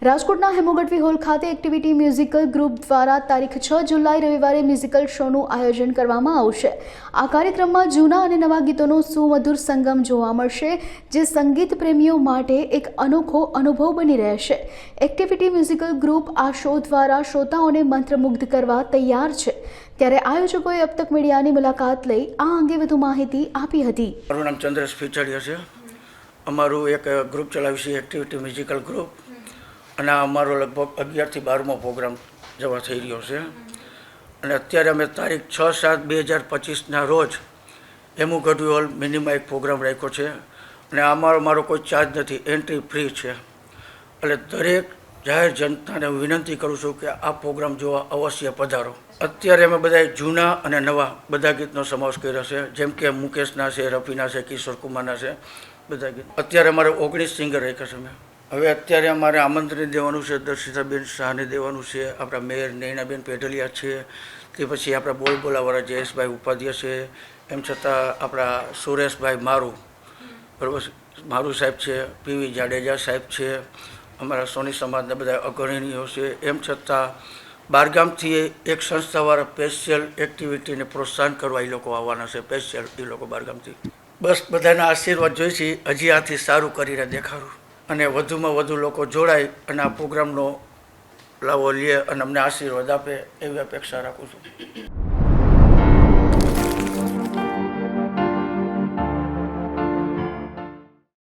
રાજકોટના હેમોગઢવી હોલ ખાતે activity musical group દ્વારા તારીખ 6 જુલાઈ રવિવારે મ્યુઝિકલ શોનું આયોજન કરવામાં આવશે। આ કાર્યક્રમમાં જૂના અને નવા ગીતોનો સુમધુર સંગમ જોવા મળશે, જે સંગીત પ્રેમીઓ માટે એક અનોખો અનુભવ બની રહેશે। એક્ટિવિટી મ્યુઝિકલ ગ્રુપ આ શો દ્વારા શ્રોતાઓને મંત્રમુગ્ધ કરવા તૈયાર છે, ત્યારે આયોજકોએ अब तक મીડિયાની મુલાકાત લઈ આ અંગે વધુ માહિતી આપી હતી। મારું નામ ચંદ્રેશ પીછડિયા છે। અમારું એક ગ્રુપ ચલાવ્યું છે, એક્ટિવિટી મ્યુઝિકલ ગ્રુપ, અને અમારો લગભગ 11 થી 12મો પ્રોગ્રામ જવા થઈ રહ્યો છે। અને અત્યારે અમે તારીખ 6/7/2025ના રોજ હેમોગઢવી હોલ મિનિમાં એક પ્રોગ્રામ રાખ્યો છે, અને આમાં મારો કોઈ ચાર્જ નથી, એન્ટ્રી ફ્રી છે। એટલે દરેક જાહેર જનતાને હું વિનંતી કરું છું કે આ પ્રોગ્રામ જોવા અવશ્ય પધારો। અત્યારે અમે બધા જૂના અને નવા બધા ગીતનો સમાવેશ કર્યો છે, જેમ કે મુકેશના છે, રફીના છે, કિશોર કુમારના છે, બધા ગીત। અત્યારે અમારે 19 સિંગર રાખ્યા છે। હવે અત્યારે અમારે આમંત્રણ દેવાનું છે, દર્શિતાબેન શાહને દેવાનું છે, આપણા મેયર નૈનાબેન પેઢલિયા છે, તે પછી આપણા બોલવાળા જયેશભાઈ ઉપાધ્યાય છે, એમ છતાં આપણા સુરેશભાઈ મારું સાહેબ છે, પીવી જાડેજા સાહેબ છે, અમારા સોની સમાજના બધા અગ્રણીઓ છે। એમ છતાં બહારગામથી એક સંસ્થાવાળા સ્પેશિયલ એક્ટિવિટીને પ્રોત્સાહન કરવા એ લોકો આવવાના છે, સ્પેશિયલ એ લોકો બહારગામથી। બસ બધાના આશીર્વાદ જોઈશે, હજી આથી સારું કરીને દેખાડું, અને વધુમાં વધુ લોકો જોડાય અને આ પ્રોગ્રામનો લાવો લે અને અમને આશીર્વાદ આપે એવી અપેક્ષા રાખું છું।